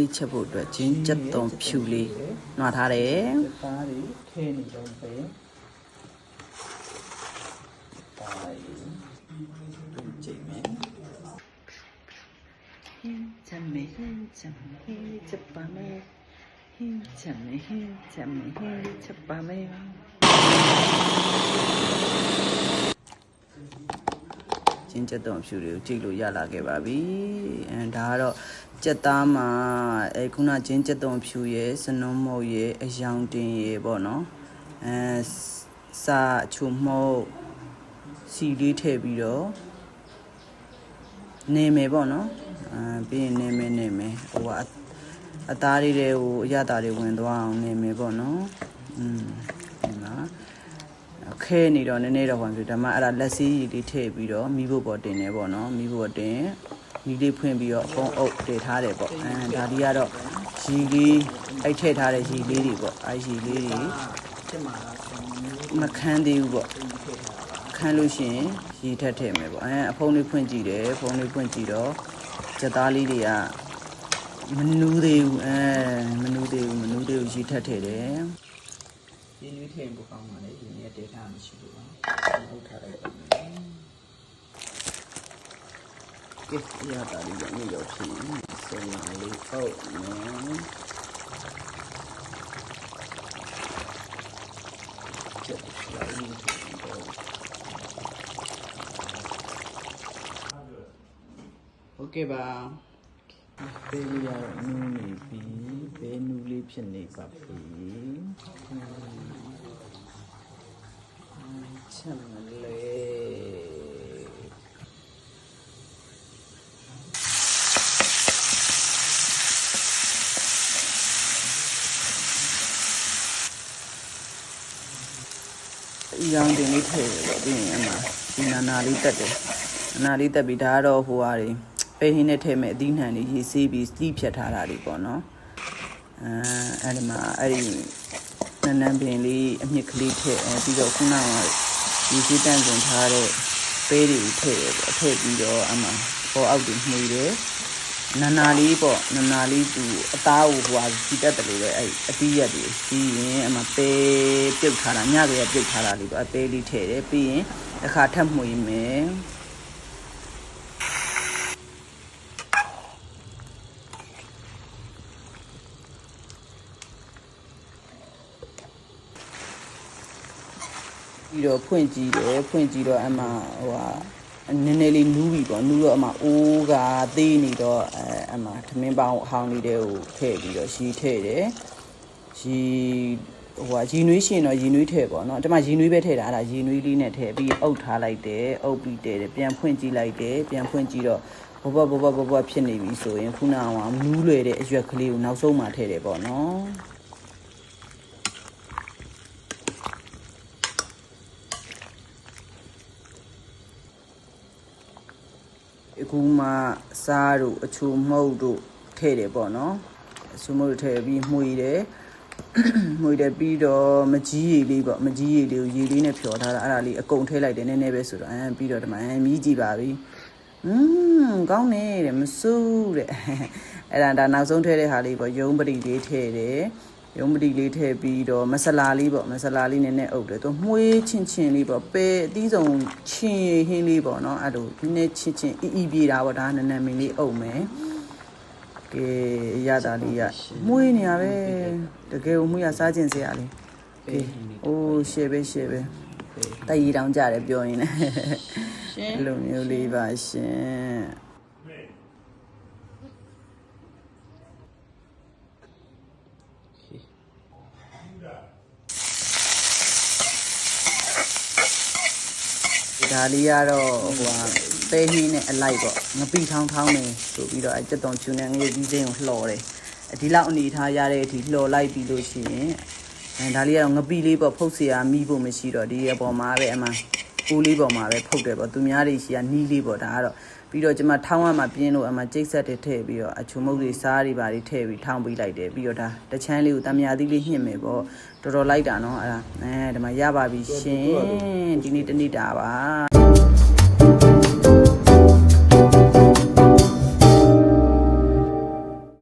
လေးချက်ဖို့အတွက်ဂျင်းကြက်သွန်ဖြူလေးနှွာထားတယ်သားတွေထည့်နေတော့ပဲဒါလေးကြိတ်မယ်ဟင်းချမ်းမေဟင်းချမ်းမေချက်ပါမယ်ဟင်းချမ်းမေဟင်းချမ်းမေဟင်းချက်ပါမယ်ဂျင်းကြက်သွန်ဖြူတွေကိုကြည့်လို့ရလာခဲ့ပါပြီဒါကတော့ကြက်သားမှာခုနဂျင်းကြက်သွန်ဖြူရဲ့စနုံးမုတ်ရဲ့အယောင်တင်ရဲ့ပေါ့နော်စာချူမုတ်စီလေးထည့်ပြီးတော့နေမယ်ပေါ့နော်ပြီးရင်နေမယ်ဟိုကအသားလေးတွေကိုအရသာတွေဝင်သွားအောင်နေမယ်ပေါ့နော်ဒီမှာခဲနေတော့နည်းနည်းတော့ဝင်ပြီဒါမှအဲ့ဒါလက်စီးလေးထည့်ပြီးတော့မီးဖို့ပေါ်တင်နေပေါ့နော်မီးဖို့တင်မီးလေးဖွင့်ပြီးတော့အပုံအုပ်တည်ထားတယ်ပေါ့ဒါဒီကတော့ရီလေးအိတ်ထည့်ထားတဲ့ရီလေးတွေပေါ့ရီလေးတွေမခန်းသေးဘူးပေါ့ခန်းလို့ရှိရင်ရီထက်ထည့်မယ်ပေါ့အဖုံးလေးဖွင့်ကြည့်တယ်ဖုံးလေးဖွင့်ကြည့်တော့ကြက်သားလေးတွေကမနူးသေးဘူးမနူးသေးဘူးရီထက်ထည့်တယ်ဒီလေးထည့်ဖို့ကောင်းပါလေဒီနေ့တေထားမရှိဘူးပါဟုတ်ထားလိုက်ပါကဲရတာလေးညရောက်ချင်စေနာလေးဟုတ်နော်ချက်လာရင်โอเคပါပေးရနူးနေပြီဘဲနူးလေးဖြစ်နေပါပြီချက်မလေးရောင်းတင်လေးထည့်တယ်ပြီးရင်အမှဒီနာလေးတက်တယ်နာလေးတက်ပြီးဒါကတော့ဟိုဟာတွေပဲဟင်းနဲ့ထည့်မဲ့အသီးနှံတွေရေးဆေးပြီးစီးဖြတ်ထားတာတွေပေါ့နော်အဲ့ဒီမှာအဲ့ဒီနန်းပင်လေးအမြင့်ကလေးထည့်ပြီးတော့ခုနကဒီစီးတန့်တင်ထားတဲ့ပဲတွေထည့်တယ်ပေါ့ထည့်ပြီးတော့အမှပေါ်အောက်တွေမှုတယ်နာလေးပေါ့နာလေးသူအသားကိုဟိုဟာစီတက်တယ်လို့ပဲအဲ့အသီးရက်တွေပြီးရင်အမှပဲပြုတ်ထားတာညကလေးပြုတ်ထားတာလေးပေါ့အသေးလေးထည့်တယ်ပြီးရင်တစ်ခါထပ်မှုရင်မယ်ပြီးတော့ဖွင့်ကြည့်တော့အမှဟိုဟာနည်းနည်းလေးနူးပြီပေါ့နူးတော့အမှအိုးကသေးနေတော့အမှထမင်းပေါင်းအဟောင်းလေးတွေကိုထည့်ပြီးတော့ရီထည့်တယ်ရီဟိုဟာရီနွေးရှင်တော့ရီနွေးထည့်ပေါ့နော်ဒီမှာရီနွေးပဲထည့်တာအဲ့ဒါရီနွေးလေးနဲ့ထည့်ပြီးအုပ်ထားလိုက်တယ်အုပ်ပြီးတယ်ပြန်ဖွင့်ကြည့်လိုက်တယ်ပြန်ဖွင့်ကြည့်တော့ဘဘဖြစ်နေပြီဆိုရင်ခုနကနူးလွယ်တဲ့အရွက်ကလေးကိုနောက်ဆုံးမှထည့်တယ်ပေါ့နော်အခုမှစားတို့အချိုမှုတ်တို့ထည့်တယ်ပေါ့နော်အချိုမှုတ်ထည့်ပြီးမှုရည်တယ်ပြီးတော့မကြီးရည်လေးပေါ့မကြီးရည်လေးကိုရည်လေးနဲ့ဖြော်ထားတာအဲ့ဒါလေးအကုန်ထည့်လိုက်တယ်နည်းနည်းပဲဆိုတော့ပြီးတော့ဒီမှာမြည်ကြည့်ပါပြီကောင်းတယ်တဲ့မစိုးတဲ့အဲ့ဒါနောက်ဆုံးထည့်တဲ့ဟာလေးပေါ့ရုံးပတိလေးထည့်တယ်ရုံးပတိလေးထည့်ပြီးတော့မဆလာလေးပေါ့မဆလာလေးနည်းနည်းအုပ်တယ်သူမှုေးချင်းလေးပေါ့ပဲအသီးဆုံးချင်းဟင်းလေးပေါ့နော်အဲ့လိုနည်းချင်းအီပြေတာပေါ့ဒါနည်းနည်းမင်းလေးအုပ်မယ်ကဲရတာလေးရမှုေးနေရပဲတကယ်ကိုမှုေးရစားခြင်းစရာလေးကဲအိုးရှေ့ပဲတည်ရတောင်ကြတယ်ပြောရင်လည်းလိုမျိုးလေးပါရှင်ဒါလေးကတော့ဟိုဟာပဲဟင်းနဲ့အလိုက်ပေါ့ငပိထောင်းနေဆိုပြီးတော့ကြက်သွန်ဖြူနဲ့ငရုတ်ကြီးစိမ်းကိုလှော်တယ်ဒီလောက်အနေထားရတဲ့အထိလှော်လိုက်ပြီးလို့ရှိရင်ဒါလေးကတော့ငပိလေးပေါ့ဖုတ်เสียမိဖို့မရှိတော့ဒီရဲ့ပေါ်မှာပဲအမှကိုလေးပေါ်မှာပဲဖုတ်တယ်ပေါ့သူများတွေရှိကနီးလေးပေါ့ဒါကတော့ပြီးတော့ကျွန်မထောင်းရမှာပြင်းလို့အမှကျိတ်ဆက်တွေထည့်ပြီးတော့အချုံမုတ်တွေစားတွေပါတွေထည့်ပြီးထောင်းပေးလိုက်တယ်ပြီးတော့ဒါတချမ်းလေးကိုတမယာသီးလေးညှစ်မယ်ပေါ့တော်လိုက်တာနော်အဲ့ဒါဒီမှာရပါပြီရှင်ဒီနေ့တနေ့တာပါ